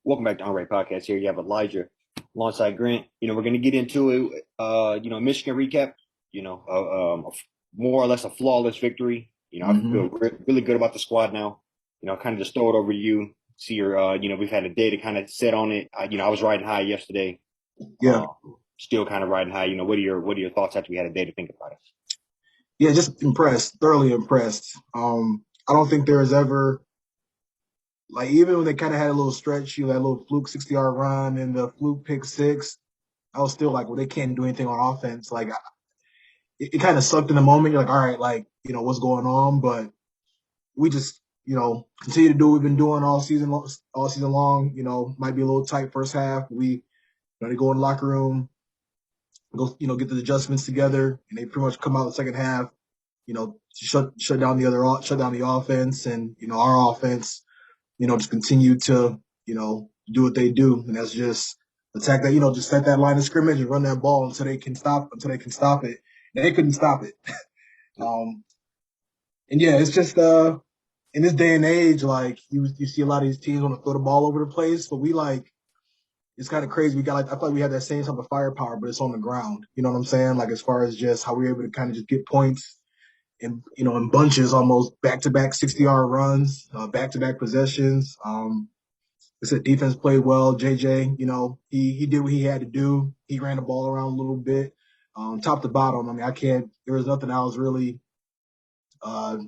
Welcome back to Unrated Podcast. Here you have Elijah alongside Grant. We're going to get into it. Michigan recap. More or less a flawless victory. I feel really good about the squad now. Kind of just throw it over to you. See your, we've had a day to kind of sit on it. I was riding high yesterday. Yeah. Still kind of riding high. What are your thoughts after we had a day to think about it? Yeah, just impressed, thoroughly impressed. I don't think there was ever, like, even when they kind of had a little stretch, that little fluke 60-yard run and the fluke pick six, I was still like, well, they can't do anything on offense. Like, it kind of sucked in the moment. You're like, all right, like, what's going on? But we just, continue to do what we've been doing all season long. Might be a little tight first half. They go in the locker room, go, get the adjustments together, and they pretty much come out the second half, shut down the offense, and our offense, just continue to do what they do, and that's just attack that, just set that line of scrimmage and run that ball until they can stop it. And they couldn't stop it. And yeah, it's just in this day and age, like you see a lot of these teams want to throw the ball over the place, but it's kind of crazy. We got I feel like we have that same type of firepower, but it's on the ground. You know what I'm saying? Like as far as just how we're able to kind of just get points in bunches, almost back-to-back 60-yard runs, back-to-back possessions. I said defense played well. JJ, he did what he had to do. He ran the ball around a little bit, top to bottom. I mean, there was nothing I was really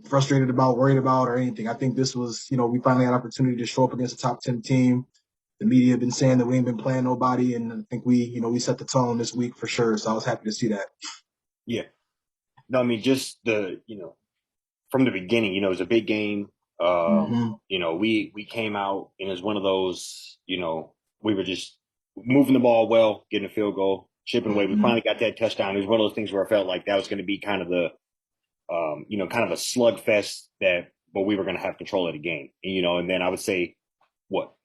frustrated about, worried about, or anything. I think this was, we finally had an opportunity to show up against a top 10 team. The media have been saying that we ain't been playing nobody, and I think we set the tone this week for sure. So I was happy to see that. Yeah. No, I mean, just from the beginning, it was a big game. We came out and it was one of those, we were just moving the ball well, getting a field goal, chipping away. We finally got that touchdown. It was one of those things where I felt like that was going to be kind of kind of a slugfest but we were going to have control of the game. And then I would say,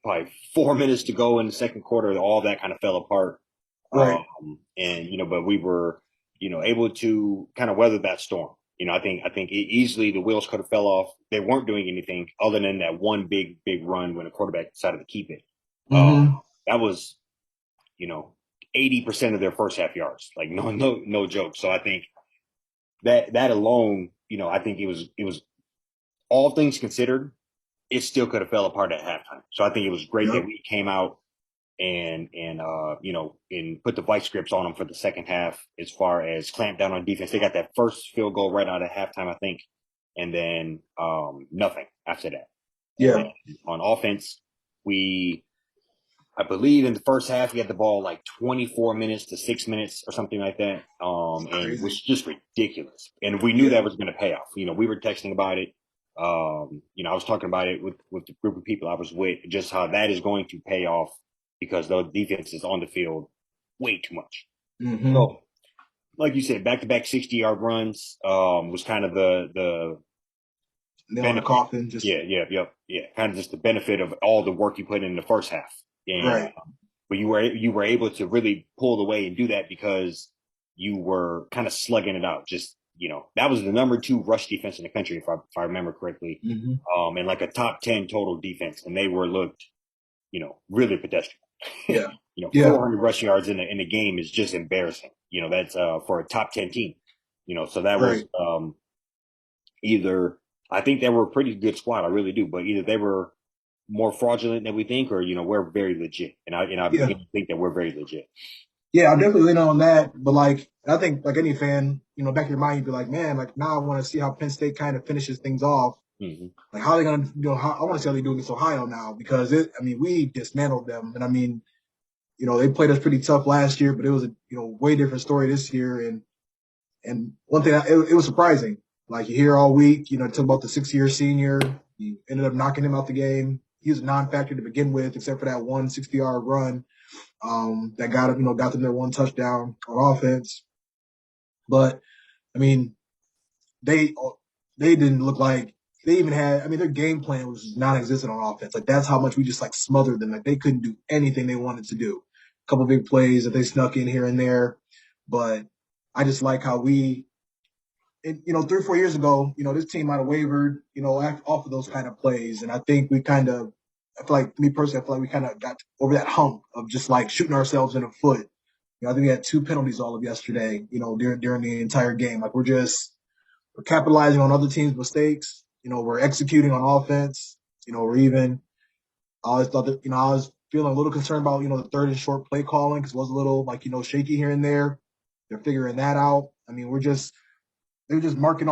probably 4 minutes to go in the second quarter, all that kind of fell apart. Right. But we were, able to kind of weather that storm. I think easily the wheels could have fell off. They weren't doing anything other than that one big run when the quarterback decided to keep it. That was, 80% of their first half yards. Like no joke. So I think that alone, I think it was all things considered, it still could have fell apart at halftime. So I think it was great that we came out and put the vice grips on them for the second half as far as clamp down on defense. They got that first field goal right out of halftime, I think, and then nothing after that. Yeah. On offense, I believe in the first half we had the ball like 24 minutes to 6 minutes or something like that, and it was just ridiculous. And we knew that was going to pay off. We were texting about it. I was talking about it with the group of people I was with, just how that is going to pay off because the defense is on the field way too much. So, like you said, back-to-back 60-yard runs was kind of the nail in the coffin. Kind of just the benefit of all the work you put in the first half. And, right. But you were able to really pull away and do that because you were kind of slugging it out. Just that was the number 2 rush defense in the country, if I remember correctly, and like a top 10 total defense, and they looked, really pedestrian. Yeah. 400 rushing yards in the game is just embarrassing. That's for a top 10 team. So that was either I think they were a pretty good squad, I really do, but either they were more fraudulent than we think, or we're very legit, and I think that we're very legit. Yeah, I'll definitely lean on that. But I think like any fan, back in your mind, you'd be like, man, like now I want to see how Penn State kind of finishes things off. Like how are they going to, I want to see how they're doing against Ohio now because we dismantled them, and they played us pretty tough last year, but it was a way different story this year. And one thing, it was surprising. Like you hear all week, talk about the 6-year senior. He ended up knocking him out the game. He was a non-factor to begin with, except for that one 60-yard run that got them their one touchdown on offense. But they didn't look like they even had. Their game plan was non-existent on offense. Like that's how much we just like smothered them. Like they couldn't do anything they wanted to do. A couple big plays that they snuck in here and there, but I just like how 3 or 4 years ago, this team might have wavered, off of those kind of plays. And I think we kind of I feel like me personally, I feel like we kind of got over that hump of just like shooting ourselves in the foot. I think we had 2 penalties all of yesterday. During the entire game, like we're capitalizing on other teams' mistakes. We're executing on offense. We're even. I always thought that I was feeling a little concerned about the third and short play calling because it was a little like shaky here and there. They're figuring that out. I mean, they're just they're checking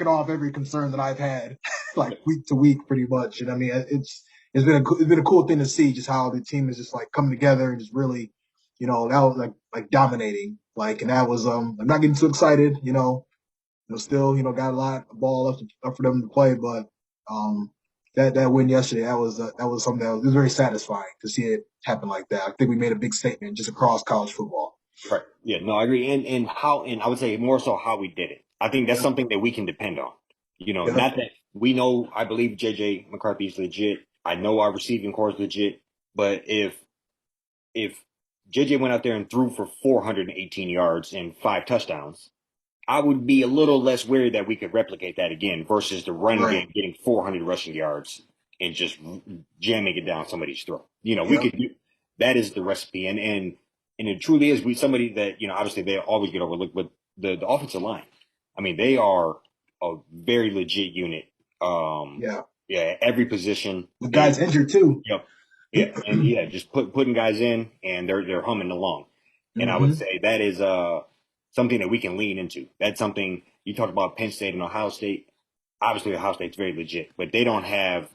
off every concern that I've had, like week to week, pretty much. And I mean, it's been a cool thing to see just how the team is just like coming together and just really, that was like dominating. Like, and that was I'm not getting too excited, still got a lot of ball up for them to play, but um, that win yesterday that was something that was very satisfying to see it happen like that. I think we made a big statement just across college football. Right. Yeah, no, I agree. And I would say more so how we did it. I think that's Yep. something that we can depend on. Yep. Not that we know, I believe JJ McCarthy is legit. I know our receiving core is legit. But if JJ went out there and threw for 418 yards and 5 touchdowns, I would be a little less worried that we could replicate that again versus the run Right. game getting 400 rushing yards and just jamming it down somebody's throat. We Yep. could do that is the recipe, and it truly is. We somebody that obviously they always get overlooked, but the offensive line. I mean, they are a very legit unit. Yeah. Yeah, every position With they guys injured too. Yep. Yeah, and yeah, just putting guys in and they're humming along. And I would Hmm. say that is something that we can lean into. That's something you talked about Penn State and Ohio State. Obviously, Ohio State's very legit, but they don't have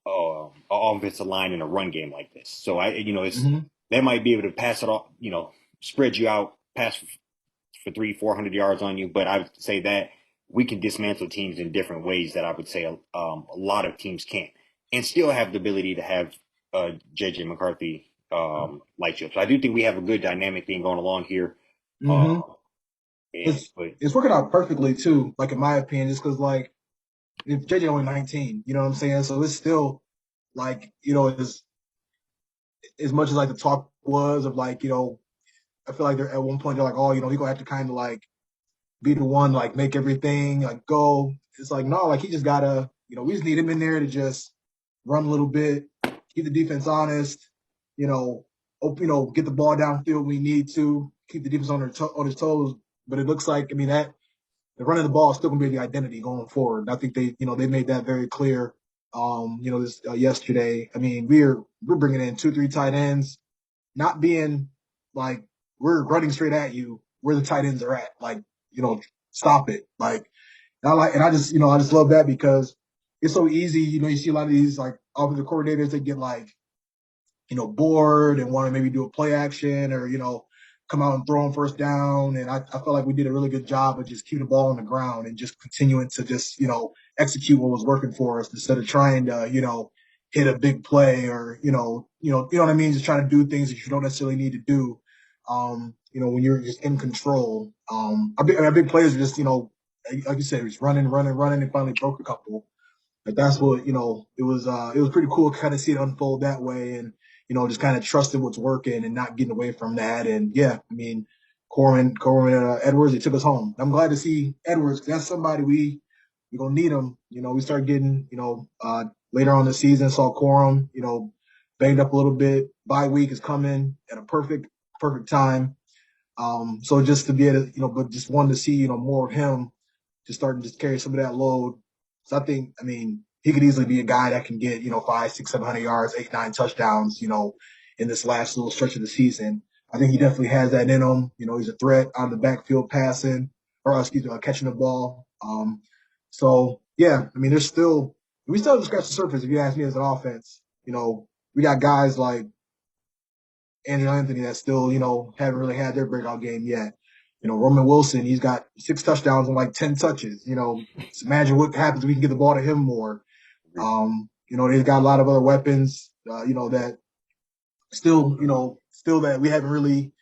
an offensive line in a run game like this. So it's Hmm. they might be able to pass it off, spread you out, pass for 300-400 yards on you. But I would say that we can dismantle teams in different ways that I would say a lot of teams can't, and still have the ability to have JJ McCarthy light you up. So I do think we have a good dynamic thing going along here. Uh, Hmm. and It's but it's working out perfectly too. Like in my opinion, just because like if JJ only 19, you know what I'm saying? So it's still like as much as like the talk was of like I feel like they're at one point they're like, oh, he gonna have to kind of like be the one like make everything like go. It's like no, like he just gotta we just need him in there to just run a little bit, keep the defense honest, get the ball downfield when we need to, keep the defense on his toes. But it looks like that the running the ball is still going to be the identity going forward. And I think they made that very clear. This yesterday. I mean, we're bringing in 2, 3 tight ends, not being like we're running straight at you where the tight ends are at. Like, stop it. Like, and I just love that because it's so easy. You see a lot of these like offensive coordinators that get like bored and want to maybe do a play action or, come out and throw on first down. And I felt like we did a really good job of just keeping the ball on the ground and just continuing to just, execute what was working for us instead of trying to, hit a big play or, you know what I mean? Just trying to do things that you don't necessarily need to do. When you're just in control. Our big players are just, like you said, just running, running, running, and finally broke a couple. Like that's what it was pretty cool to kind of see it unfold that way, and just kind of trusting what's working and not getting away from that. And yeah, I mean, Corwin Edwards, he took us home. I'm glad to see Edwards. That's somebody we gonna need him. We start getting later on the season saw Corum banged up a little bit. Bye week is coming at a perfect time. So just to be able to but just wanted to see more of him just starting to carry some of that load. So I mean, he could easily be a guy that can get, 5, 6, 700 yards, 8, 9 touchdowns, in this last little stretch of the season. I think he definitely has that in him. He's a threat on the backfield passing, or excuse me, catching the ball. So yeah, I mean, we still have to scratch the surface if you ask me as an offense. We got guys like Andrew Anthony that still, haven't really had their breakout game yet. Roman Wilson, he's got 6 touchdowns and like 10 touches. Just imagine what happens if we can get the ball to him more. They've got a lot of other weapons, that still that we haven't really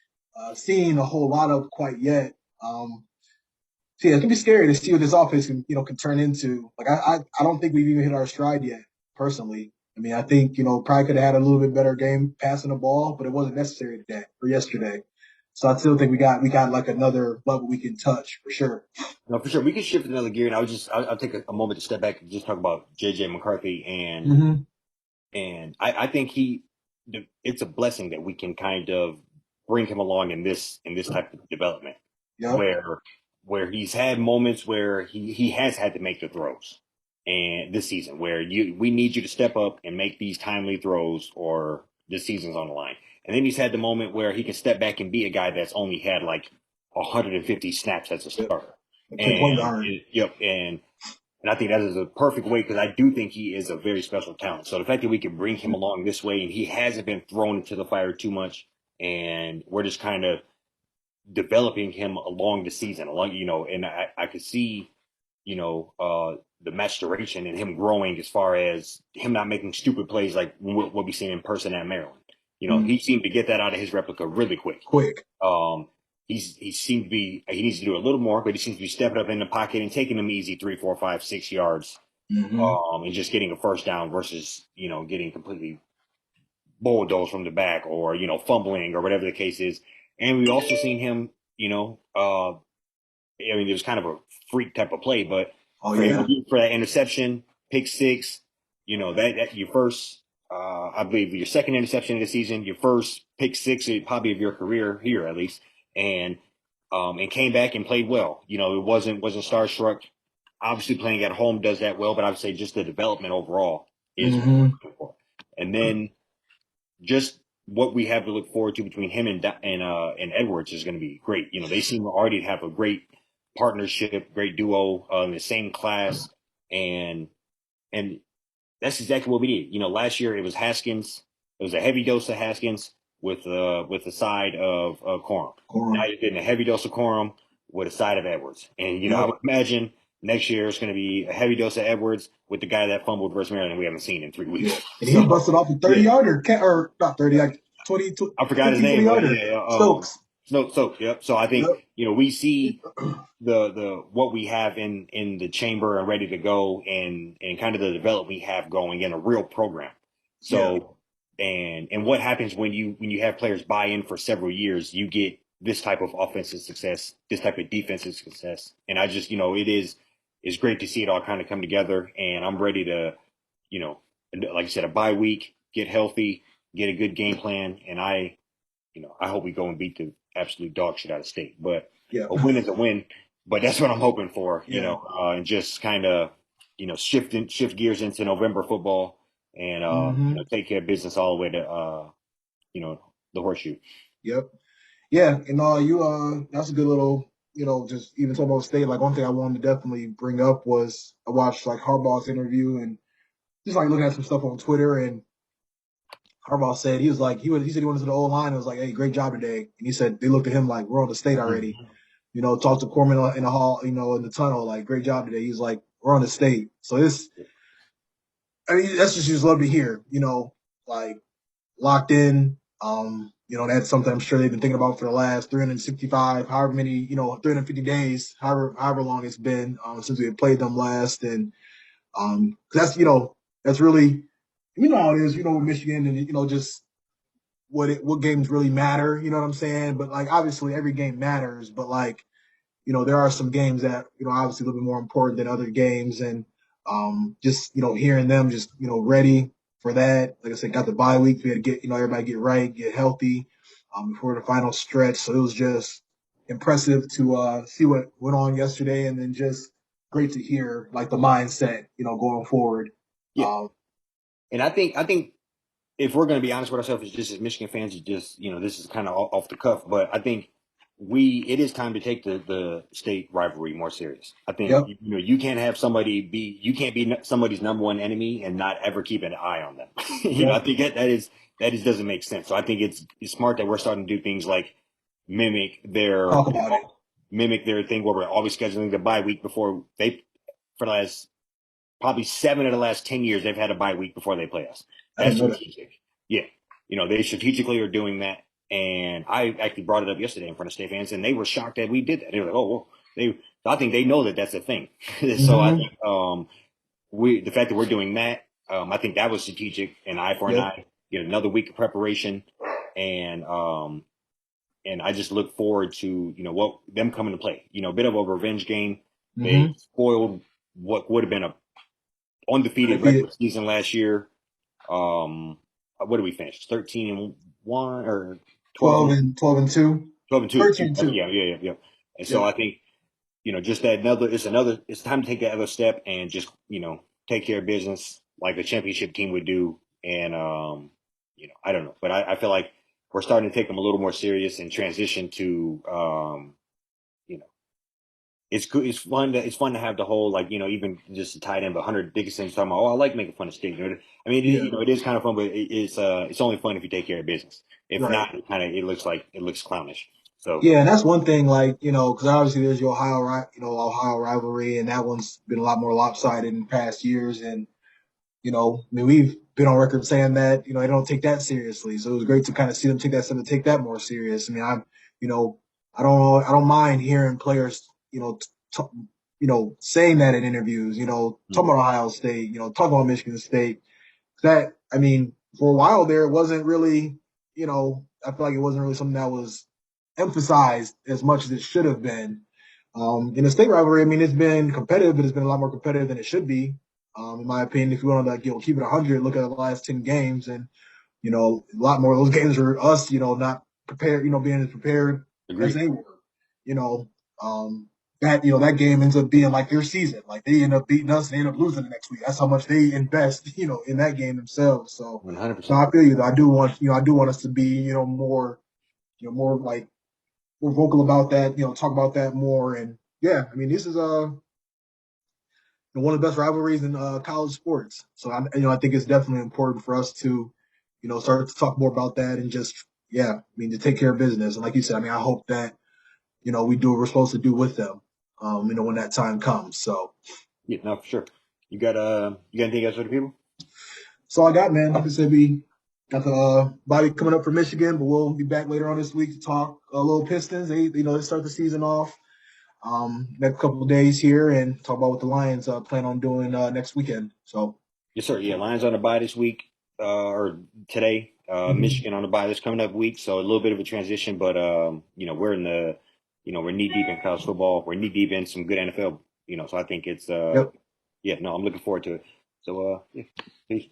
seen a whole lot of quite yet. So yeah, it can be scary to see what this offense can turn into. Like I don't think we've even hit our stride yet, personally. I mean, I think probably could have had a little bit better game passing the ball, but it wasn't necessary today or yesterday. So I still think we got like another level we can touch for sure. no, for sure we can shift another gear, and I'll take a moment to step back and just talk about JJ McCarthy and Mm-hmm. And I think it's a blessing that we can kind of bring him along in this type of development Yep. where he's had moments where he has had to make the throws. And this season where we need you to step up and make these timely throws or the season's on the line. And then he's had the moment where he can step back and be a guy that's only had like 150 snaps as a Yep. starter. Play point guard. Yep, and I think that is a perfect way because I do think he is a very special talent. So the fact that we can bring him along this way and he hasn't been thrown into the fire too much, and we're just kind of developing him along the season, and I could see, the maturation and him growing as far as him not making stupid plays like what we seen in person at Maryland. He seemed to get that out of his replica really quick. Quick. Um, he seemed to be he needs to do a little more, but he seems to be stepping up in the pocket and taking them easy 3, 4, 5, 6 yards, and just getting a first down versus getting completely bulldozed from the back or fumbling or whatever the case is. And we also seen him, I mean, it was kind of a freak type of play, but Oh yeah. for that interception, pick six, that your first, I believe your second interception of the season, your first pick six, probably of your career here at least, and came back and played well. It wasn't starstruck. Obviously, playing at home does that well, but I would say just the development overall is what we're looking for. And then just what we have to look forward to between him and Edwards is going to be great. They seem to already have a great partnership, great duo in the same class, and and that's exactly what we need. Last year it was Haskins. It was a heavy dose of Haskins with the side of Corum. Now Corum. you're getting a heavy dose of Corum with a side of Edwards, and I Yep. would imagine next year it's going to be a heavy dose of Edwards with the guy that fumbled versus Maryland we haven't seen in 3 weeks. Yeah. And he So busted off a 30 yeah, yarder, or not 30, like 20, I forgot his 15, 20 name, but yarder. yeah, Stokes. so yep. So I think Yep. we see the what we have in the chamber and ready to go and kind of the development we have going in a real program. Yeah. So and what happens when you have players buy in for several years, you get this type of offensive success, this type of defensive success. And I just, it's great to see it all kind of come together. And I'm ready to, you know, like I said, a bye week, get healthy, get a good game plan, and I hope we go and beat the absolute dog shit out of State. But Yeah. a win is a win. But that's what I'm hoping for, Yeah. and just kind of, shift gears into November football and, take care of business all the way to, the horseshoe. Yep. Yeah. And you that's a good little, just even talking about State. Like one thing I wanted to definitely bring up was I watched like Harbaugh's interview and just like looking at some stuff on Twitter, and Harbaugh said he was like he said he went to the old line and was like, "Hey, great job today." And he said they looked at him like, "We're on the State already." Mm-hmm. Talked to Corman in the hall, in the tunnel, like, "Great job today." He's like, "We're on the State." So I mean, that's just love to hear. Like locked in. That's something I'm sure they've been thinking about for the last 365, however many, 350 days, however long it's been since we had played them last, and 'cause that's really, how it is, with Michigan, and just what games really matter. You know what I'm saying? But like obviously every game matters, but like there are some games that obviously a little bit more important than other games, and just hearing them just ready for that. Like I said, got the bye week. We had to get everybody get right, get healthy before the final stretch. So it was just impressive to see what went on yesterday, and then just great to hear like the mindset going forward. Yeah. Um, And I think if we're going to be honest with ourselves, just as Michigan fans, this is kind of off the cuff, but I think it is time to take the State rivalry more serious. I think yep, you can't have you can't be somebody's number one enemy and not ever keep an eye on them. I yep, think that doesn't make sense. So I think it's smart that we're starting to do things like mimic their talk about it. mimic their thing where we're always scheduling the bye week before for the last probably 7 of the last 10 years, they've had a bye week before they play us. I That's didn't know that. strategic. Yeah. They strategically are doing that. And I actually brought it up yesterday in front of state fans, and they were shocked that we did that. They were like, oh, well, I think they know that that's a thing. So I Mm-hmm. think, the fact that we're doing that, I think that was strategic, an eye for an Yep. eye, get another week of preparation. And, I just look forward to, what them coming to play, a bit of a revenge game. They Mm-hmm. spoiled what would have been a undefeated Undefeated. regular season last year. what did we finish? 13-1 or 12 12 and and 2, 12 and 2? 13 and 2. Yeah. And so Yep. I think just that it's time to take that other step and just take care of business like a championship team would do. And I don't know, but I feel like we're starting to take them a little more serious and transition to you know it's good. It's fun to have the whole even just the tight end. But Hunter Dickinson talking about, I like making fun of State. I mean, Yeah. it is kind of fun, but it's only fun if you take care of business. If Right. not, it looks clownish. So Yeah, and that's one thing, like, because obviously there's your Ohio rivalry, and that one's been a lot more lopsided in past years. And, I mean, we've been on record saying that, they don't take that seriously. So it was great to kind of see them take that step to take that more serious. I mean, you know, I don't mind hearing players, saying that in interviews, talking about Ohio State, talking about Michigan State. That, I mean, for a while there, it wasn't really, I feel like it wasn't really something that was emphasized as much as it should have been. In the state rivalry, I mean, it's been competitive, but it's been a lot more competitive than it should be. In my opinion, if you want to keep it 100, look at the last 10 games, and a lot more of those games were us, not prepared, being as prepared as agreed. they were. You know, um, that game ends up being like their season. Like they end up beating us, and they end up losing the next week. That's how much they invest, in that game themselves. So, 100%. no, I feel you. Though. I do want us to be, more, more like more vocal about that. Talk about that more. And yeah, I mean, this is one of the best rivalries in college sports. So I think it's definitely important for us to, start to talk more about that and just, yeah, I mean, to take care of business. And like you said, I mean, I hope that, we do what we're supposed to do with them, when that time comes. So, Yeah, no, for sure. You got anything else for the people? so I got, man. Like I said, we got the body coming up for Michigan, but we'll be back later on this week to talk a little Pistons. They start the season off next couple of days here and talk about what the Lions plan on doing next weekend. So, Yes, sir. Yeah, Lions on the bye this week, or today. mhm. Michigan on the bye this coming up week, so a little bit of a transition, but we're in we're knee deep in college football. We're knee deep in some good NFL. So I think it's Yep. yeah, no, I'm looking forward to it. So yeah, peace.